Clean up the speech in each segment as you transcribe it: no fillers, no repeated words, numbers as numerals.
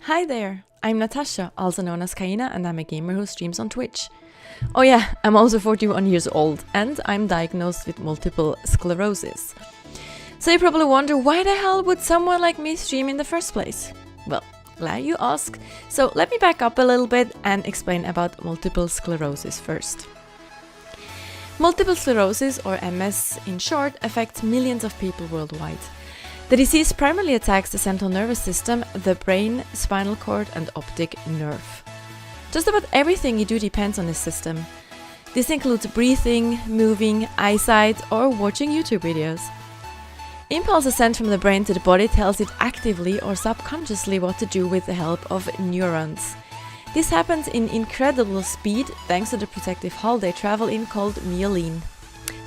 Hi there, I'm Natasha, also known as Kaina, and I'm a gamer who streams on Twitch. Oh yeah, I'm also 41 years old and I'm diagnosed with multiple sclerosis. So you probably wonder, why the hell would someone like me stream in the first place? Well, glad you asked. So let me back up a little bit and explain about multiple sclerosis first. Multiple sclerosis, or MS in short, affects millions of people worldwide. The disease primarily attacks the central nervous system, the brain, spinal cord, and optic nerve. Just about everything you do depends on this system. This includes breathing, moving, eyesight, or watching YouTube videos. Impulses sent from the brain to the body tells it actively or subconsciously what to do with the help of neurons. This happens in incredible speed thanks to the protective hull they travel in called myelin.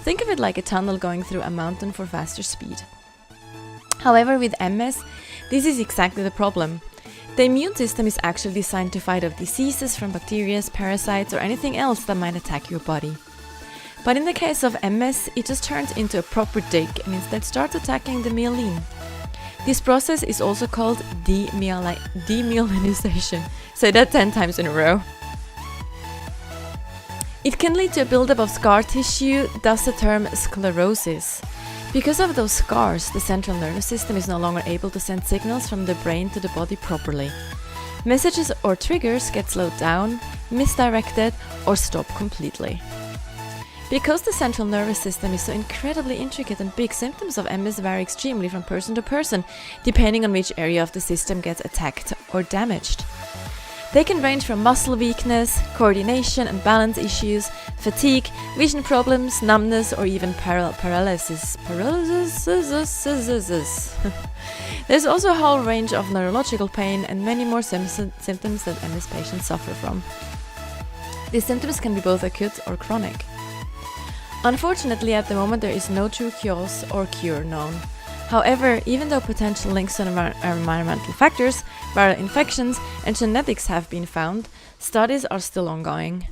Think of it like a tunnel going through a mountain for faster speed. However, with MS, this is exactly the problem. The immune system is actually designed to fight off diseases from bacteria, parasites, or anything else that might attack your body. But in the case of MS, it just turns into a proper dig and instead starts attacking the myelin. This process is also called demyelinization. Say that 10 times in a row. It can lead to a buildup of scar tissue, thus the term sclerosis. Because of those scars, the central nervous system is no longer able to send signals from the brain to the body properly. Messages or triggers get slowed down, misdirected, or stop completely. Because the central nervous system is so incredibly intricate and big, symptoms of MS vary extremely from person to person, depending on which area of the system gets attacked or damaged. They can range from muscle weakness, coordination and balance issues, fatigue, vision problems, numbness, or even paralysis. There's also a whole range of neurological pain and many more symptoms that MS patients suffer from. These symptoms can be both acute or chronic. Unfortunately, at the moment there is no true cause or cure known. However, even though potential links to environmental factors, viral infections, and genetics have been found, studies are still ongoing.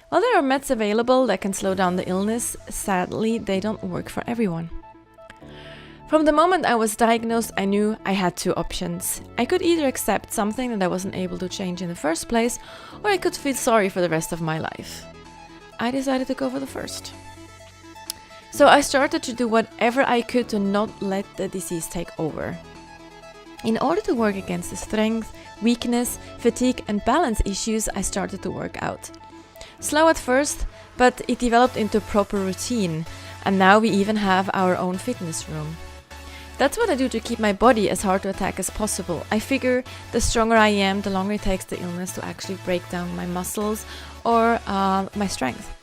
While there are meds available that can slow down the illness, sadly, they don't work for everyone. From the moment I was diagnosed, I knew I had two options. I could either accept something that I wasn't able to change in the first place, or I could feel sorry for the rest of my life. I decided to go for the first. So I started to do whatever I could to not let the disease take over. In order to work against the strength, weakness, fatigue and balance issues, I started to work out. Slow at first, but it developed into a proper routine, and now we even have our own fitness room. That's what I do to keep my body as hard to attack as possible. I figure the stronger I am, the longer it takes the illness to actually break down my muscles or my strength.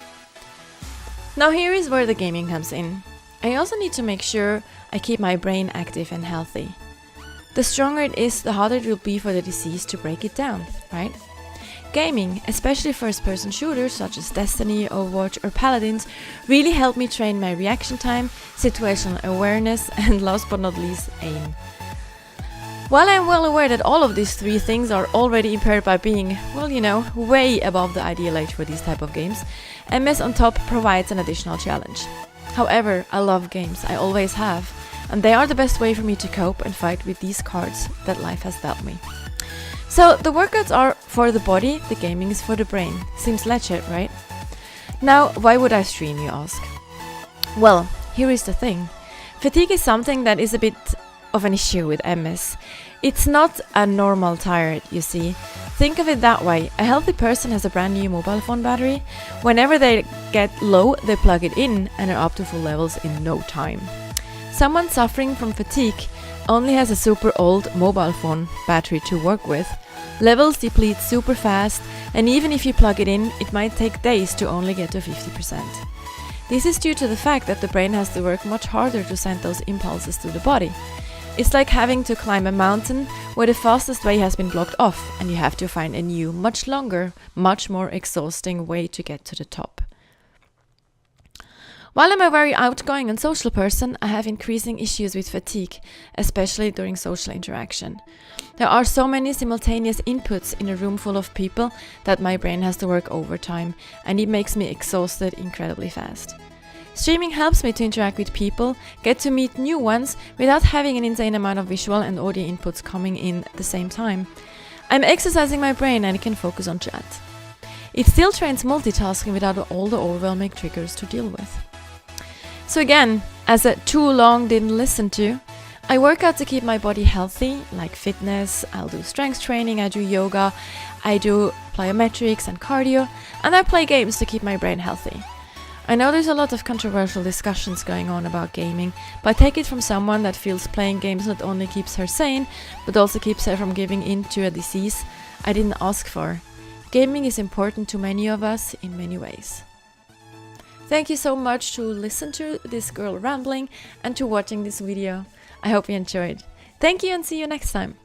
Now here is where the gaming comes in. I also need to make sure I keep my brain active and healthy. The stronger it is, the harder it will be for the disease to break it down, right? Gaming, especially first-person shooters such as Destiny, Overwatch or Paladins, really help me train my reaction time, situational awareness and last but not least, aim. While I'm well aware that all of these three things are already impaired by being, way above the ideal age for these type of games, MS on top provides an additional challenge. However, I love games, I always have, and they are the best way for me to cope and fight with these cards that life has dealt me. So the workouts are for the body, the gaming is for the brain. Seems legit, right? Now, why would I stream, you ask? Well, here is the thing. Fatigue is something that is a bit of an issue with MS. It's not a normal tired, you see. Think of it that way. A healthy person has a brand new mobile phone battery. Whenever they get low, they plug it in and are up to full levels in no time. Someone suffering from fatigue only has a super old mobile phone battery to work with. Levels deplete super fast, and even if you plug it in, it might take days to only get to 50%. This is due to the fact that the brain has to work much harder to send those impulses to the body. It's like having to climb a mountain where the fastest way has been blocked off and you have to find a new, much longer, much more exhausting way to get to the top. While I'm a very outgoing and social person, I have increasing issues with fatigue, especially during social interaction. There are so many simultaneous inputs in a room full of people that my brain has to work overtime, and it makes me exhausted incredibly fast. Streaming helps me to interact with people, get to meet new ones without having an insane amount of visual and audio inputs coming in at the same time. I'm exercising my brain and I can focus on chat. It still trains multitasking without all the overwhelming triggers to deal with. So again, as a too long didn't listen to, I work out to keep my body healthy, like fitness, I'll do strength training, I do yoga, I do plyometrics and cardio, and I play games to keep my brain healthy. I know there's a lot of controversial discussions going on about gaming, but I take it from someone that feels playing games not only keeps her sane, but also keeps her from giving in to a disease I didn't ask for. Gaming is important to many of us in many ways. Thank you so much to listen to this girl rambling and to watching this video. I hope you enjoyed. Thank you and see you next time.